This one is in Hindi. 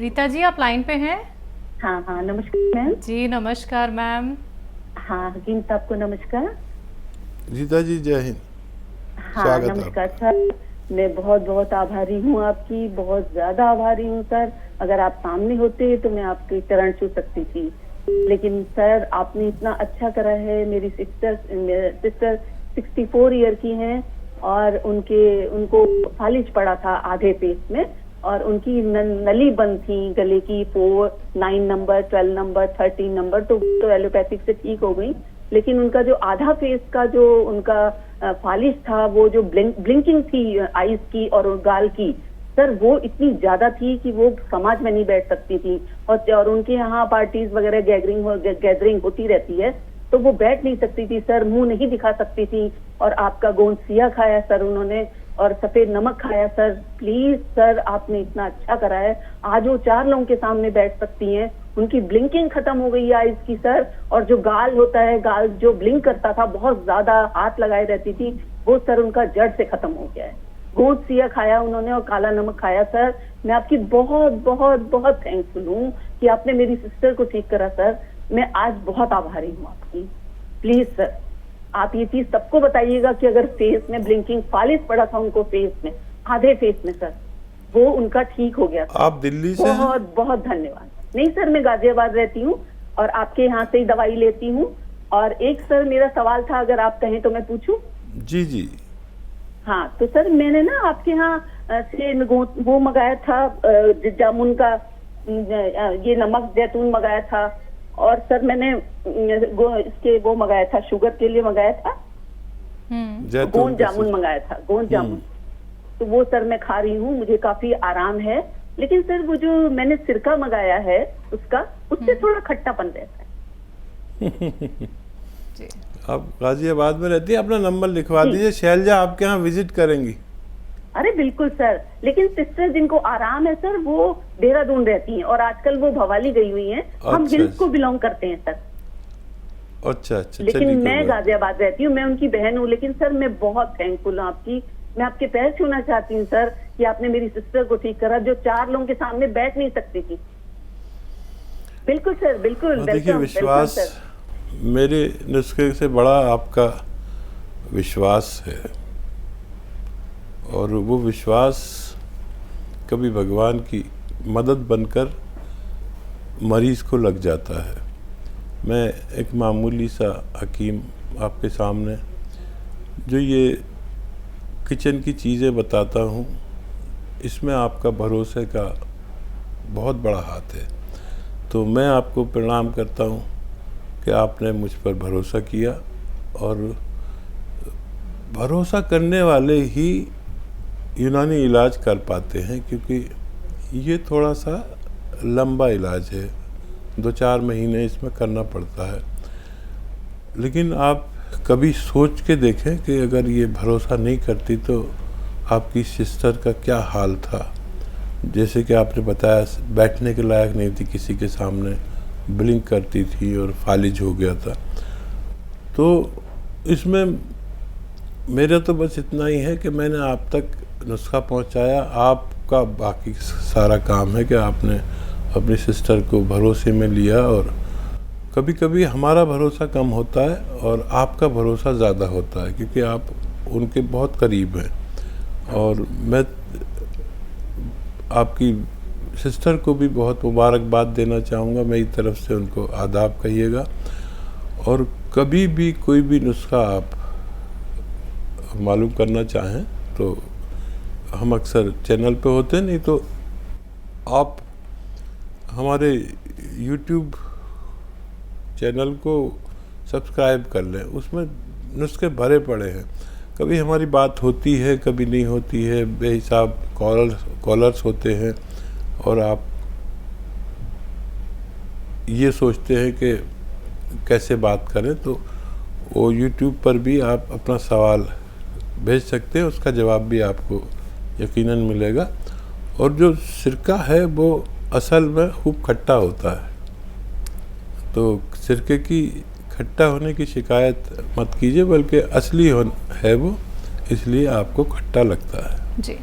रीता जी, आप लाइन पे हैं? हाँ हाँ, नमस्कार मैम। जी नमस्कार मैम। हाँ, हकीम साहब को नमस्कार। रीता जी जय हिंद। हाँ स्वागत नमस्कार आपका। सर। मैं बहुत बहुत आभारी हूँ आपकी, बहुत ज्यादा आभारी हूँ सर। अगर आप सामने होते तो मैं आपके चरण छू सकती थी, लेकिन सर आपने इतना अच्छा करा है। मेरी सिस्टर 64 ईयर की हैं और उनको फालिज पड़ा था आधे पेट में, और उनकी नली बंद थी गले की, 4, 9 नंबर, 12 नंबर, 13 नंबर, तो एलोपैथिक से ठीक हो गई। लेकिन उनका जो आधा फेस का जो उनका फालिज था, वो जो ब्लिंकिंग थी आईज की और गाल की, सर वो इतनी ज्यादा थी कि वो समाज में नहीं बैठ सकती थी। और उनके यहाँ पार्टीज वगैरह गैदरिंग होती रहती है, तो वो बैठ नहीं सकती थी सर, मुंह नहीं दिखा सकती थी। और आपका गोंद सिया खाया सर उन्होंने, और सफेद नमक खाया सर। प्लीज सर, आपने इतना अच्छा करा है, आज वो 4 लोगों के सामने बैठ सकती हैं। उनकी ब्लिंकिंग खत्म हो गई है आईज की सर, और जो गाल होता है, गाल जो ब्लिंक करता था, बहुत ज्यादा हाथ लगाए रहती थी, वो सर उनका जड़ से खत्म हो गया है। गोंद सिया खाया उन्होंने और काला नमक खाया सर। मैं आपकी बहुत बहुत बहुत थैंकफुल हूँ कि आपने मेरी सिस्टर को ठीक करा सर। मैं आज बहुत आभारी हूँ आपकी। प्लीज सर, आप ये चीज सबको बताइएगा कि अगर फेस में ब्लिंकिंग फालिज पड़ा था उनको, फेस में, आधे फेस में सर, वो उनका ठीक हो गया। आप दिल्ली से हैं? बहुत बहुत धन्यवाद। नहीं सर, मैं गाजियाबाद रहती हूँ और आपके यहाँ से ही दवाई लेती हूँ। और एक सर मेरा सवाल था, अगर आप कहें तो मैं पूछूं? जी जी। हाँ, तो सर मैंने ना आपके यहाँ से वो मंगाया था, जामुन का, ये नमक जैतून मंगाया था। और सर मैंने इसके वो मंगाया था, शुगर के लिए मंगाया था, गोंद जामुन मंगाया था, गोंद जामुन। तो वो सर मैं खा रही हूँ, मुझे काफी आराम है। लेकिन सर वो जो मैंने सिरका मंगाया है उससे थोड़ा खट्टापन रहता है। जी। आप गाजियाबाद में रहती है, अपना नंबर लिखवा दीजिए, शैलजा आपके यहाँ विजिट करेंगी। अरे बिल्कुल सर, लेकिन सिस्टर जिनको आराम है सर, वो देहरादून रहती हैं और आजकल वो भवाली गई हुई हैं। हम हिल्स को बिलोंग करते हैं सर। अच्छा अच्छा। लेकिन मैं गाजियाबाद रहती हूँ, मैं उनकी बहन हूँ। लेकिन सर मैं बहुत थैंकफुल हूँ आपकी। मैं आपके पैर छूना चाहती हूँ सर कि आपने मेरी सिस्टर को ठीक करा, जो 4 लोगों के सामने बैठ नहीं सकती थी। बिल्कुल सर, बिल्कुल। देखिए, विश्वास, मेरे नुस्खे से बड़ा आपका विश्वास है, और वो विश्वास कभी भगवान की मदद बनकर मरीज को लग जाता है। मैं एक मामूली सा हकीम आपके सामने जो ये किचन की चीज़ें बताता हूँ, इसमें आपका भरोसे का बहुत बड़ा हाथ है। तो मैं आपको प्रणाम करता हूँ कि आपने मुझ पर भरोसा किया, और भरोसा करने वाले ही यूनानी इलाज कर पाते हैं, क्योंकि ये थोड़ा सा लंबा इलाज है, 2-4 महीने इसमें करना पड़ता है। लेकिन आप कभी सोच के देखें कि अगर ये भरोसा नहीं करती तो आपकी सिस्टर का क्या हाल था। जैसे कि आपने बताया, बैठने के लायक नहीं थी किसी के सामने, ब्लिंक करती थी और फालिज हो गया था। तो इसमें मेरा तो बस इतना ही है कि मैंने आप तक नुस्खा पहुंचाया। आपका बाकी सारा काम है कि आपने अपनी सिस्टर को भरोसे में लिया, और कभी कभी हमारा भरोसा कम होता है और आपका भरोसा ज़्यादा होता है, क्योंकि आप उनके बहुत करीब हैं। और मैं आपकी सिस्टर को भी बहुत मुबारकबाद देना चाहूँगा, मेरी तरफ से उनको आदाब कहिएगा। और कभी भी कोई भी नुस्खा आप मालूम करना चाहें तो हम अक्सर चैनल पे होते हैं, नहीं तो आप हमारे YouTube चैनल को सब्सक्राइब कर लें, उसमें नुस्खे भरे पड़े हैं। कभी हमारी बात होती है, कभी नहीं होती है, बेहिसाब कॉलर्स होते हैं, और आप ये सोचते हैं कि कैसे बात करें। तो वो YouTube पर भी आप अपना सवाल भेज सकते हैं, उसका जवाब भी आपको यकीनन मिलेगा। और जो सिरका है वो असल में खूब खट्टा होता है, तो सिरके की खट्टा होने की शिकायत मत कीजिए, बल्कि असली है वो, इसलिए आपको खट्टा लगता है। जी,